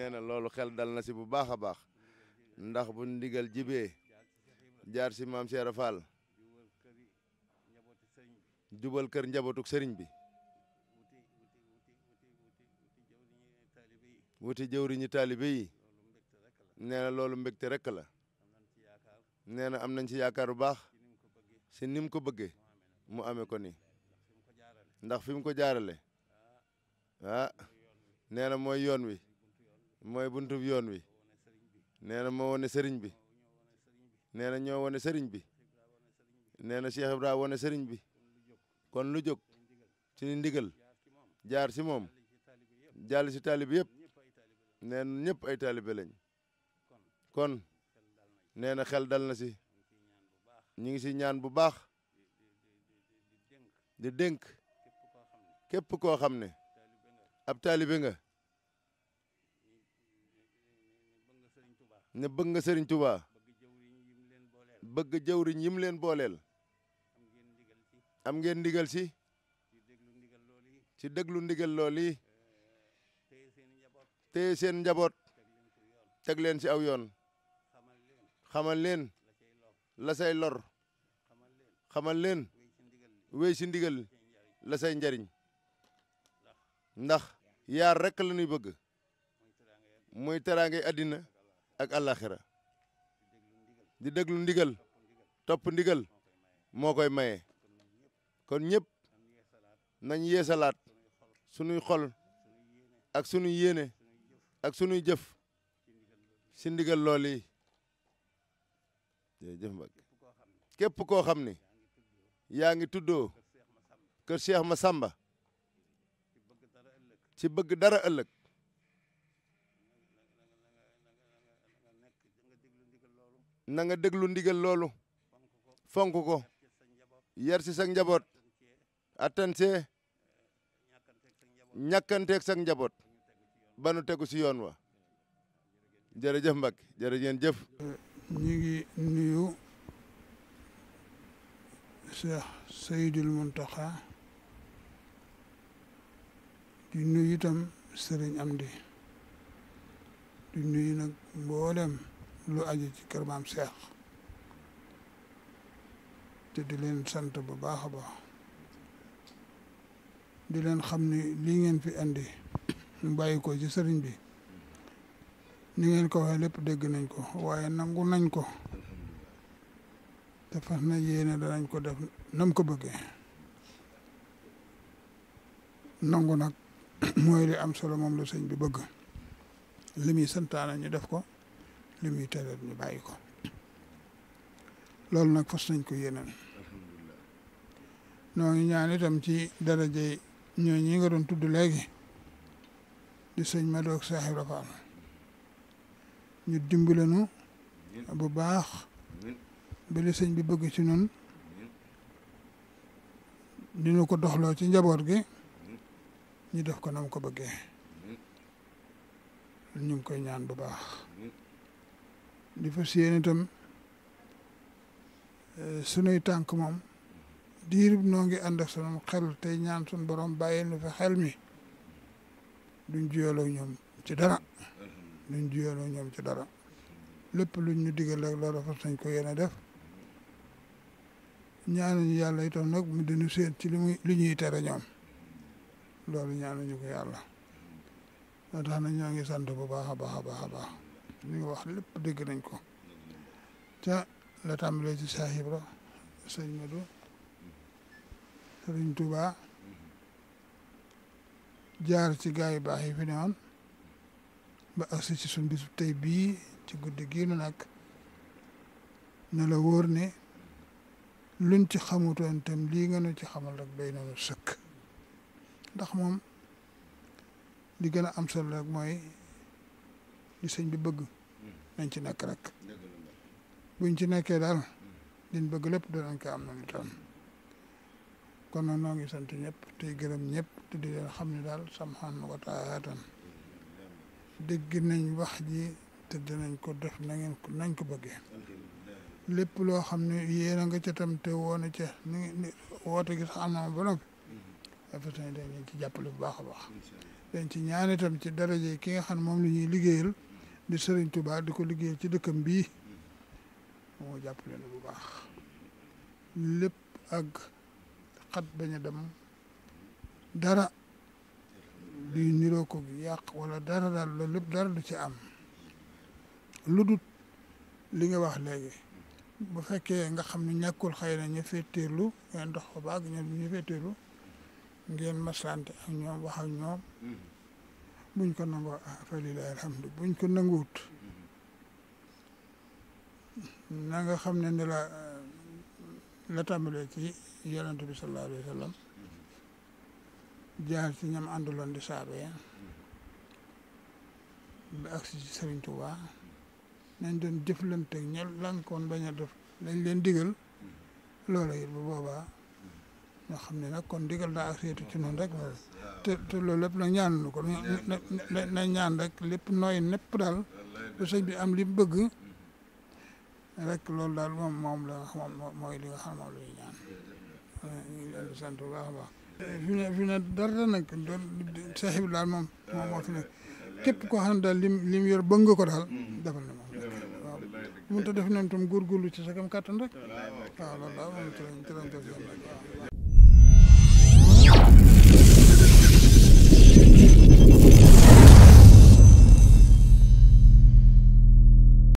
nee na loolu xel dal na si bu baax a baax ndax bu ndigal jibee jaar si maam Cheikh Fall jubal kër njabootuk sëriñ bi wuti jëwriñu taalibe yi nee na loolu mbégte rek la nee na am nañ ci yaakaar bu baax si nim ko bëggee mu amee ko ni ndax fi mu ko jaarale ah nee na mooy yoon wi mooy buntu yoon wi nee na moo wone sëriñ bi nee na ñoo wone sëriñ bi nee na Cheikh Ibrahima wone sëriñ bi kon lu jóg ci ndigal jaar si moom jàll si taalibe yëpp nee na ñëpp ay taalibe lañ kon nee na xel dal na si ñu ngi si ñaan bu baax di dénk képp koo xam ne ab taalibe nga ne bëgg nga Sëriñ Tuubaa bëgg jëwriñ yim leen booleel am ngeen ndigal si ci déglu ndigal lool yi téye seen njaboot teg leen si aw yoon xamal leen la say lor xamal leen wéy si ndigal la say njariñ ndax yaar rek la ñuy bëgg muy teraangay àddina ak àllaaxira di déglu ndigal topp ndigal moo koy maye kon ñëpp nañ yeesalaat sunuy xol ak sunuy yéene ak sunuy jëf si ndigal lool yi jërëjëf Mbacke képp koo xam ne yaa ngi tuddoo kër Cheikh Massamba ci bëgg dara ëllëg na nga déglu ndigal loolu fonk ko yar si sa njaboot attan see ñàkkanteeg sa njaboot ba nu tegu si yoon wa jërëjëf Mbacke jërëjëf jëf. ñu ngi nuyu Cheikh Seydil Mountakha di nuyu itam Serigne Amdi di nuyu nag mboolem lu aju ci kër maam Cheikh te di leen sant bu baax a baax di leen xam ni lii ngeen fi andi ñu bàyyi ko ci sëriñ bi ni ngeen ko waxee lépp dégg nañ ko waaye nangu nañ ko te fas na yéene danañ ko def nam ko bëggee nangu nag mooy li am solo moom la sëñ bi bëgg li muy santaane ñu def ko li muy tere ñu bàyyi ko loolu nag fas nañ ko yéeneen noo ngi ñaan itam ci daraje ñoo ñi nga doon tudd léegi di sëñ Madoog Cheikh Ibra Fall ñu dimbalanu bu baax ba li sëñ bi bëgg ci nun dina ko doxloo ci njaboot gi ñu def ko nam ko bëggee ñu ngi koy ñaan bu baax di fas yéene itam sunuy tànk moom diirib noo ngi ànd ak sunu xel tey ñaan sun borom bàyyil nu fi xel mi duñ juyaloo ñoom ci dara lépp luñ ñu digal rek loolu fas nañ ko yéene def ñaanuñu yàlla itam nag mu dinu seet ci li ñuy tere ñoom loolu ñaanuñu ko yàlla moo tax na ñoo ngi sant bu baax a baax a baax a baax li nga wax lépp dégg nañ ko ca la tàmbalee ci Cheikh Ibra sëñ Madou Sëriñ Touba jaar ci gaa yu baax yi fi ne woon ba agsi ci suñ bisu tey bii ci guddi gii nu nag ne la wóor ne luñ ci xamutoon tam lii nga nu ci xamal rek day noonu sëkk ndax moom li gën a am solo rek mooy li sëñ bi bëgg nañ ci nekk rek buñ ci nekkee daal liñ bëgg lépp danañ ko am na ni tam kon nag noo ngi sant ñëpp tey gërëm ñëpp te di leen xam ne daal samxaan wa taatan dégg nañ wax ji te dinañ ko def nañ ko bëggee lépp loo xam ne yéen a nga ca tam te woona ca ni woote gi sax am na ba noppi fas nañ dañ ci jàppale bu baax a baax dañ ci ñaan itam ci daraje ki nga xam ne moom la ñuy liggéeyal di Serigne Touba di ko liggéeyal ci dëkkam bii moo jàppale na bu baax lépp ak xat bañ a dem dara luy niroo ko yàq wala dara daal loolu lépp dara du ci am lu dut li nga wax léegi bu fekkee nga xam ne ñàkkul xëy na ñu féeteerlu ngeen dox ko baag ñu féeteerlu ngeen maslante ak ñoom wax ak ñoom buñ ko nangoo fa lillahi alhamdu buñ ko nanguwut na nga xam ne la tàmbalee ci yonent bi sallallahu alayhi wa sallam jaar ci ñam ànduloon di saabee ba agsi ci Sëriñ Tuubaa nañ doon jëflante ña lankoon bañ a def lañ leen digal loola it bu boobaa ñoo xam ne nag kon digal daa ak seetu ci noonu rek te loolu lépp nag ñaanunu ko na ñaan rek lépp nooy népp daal ba sëñ bi am li mu bëgg rek loolu daal moom la mooy li nga xam moom la ñuy ñaan ñu ngi leen di sant bu baax a baax fi ne dara nag doon Seex bi daal moom moo fi nekk képp koo xam ne daal lim yor bëgg nga ko daal defal na moom waaw mënut a def noonu tam góorgóorlu ci sa kam kàttan rek waaw loolu daal moom ci lañ def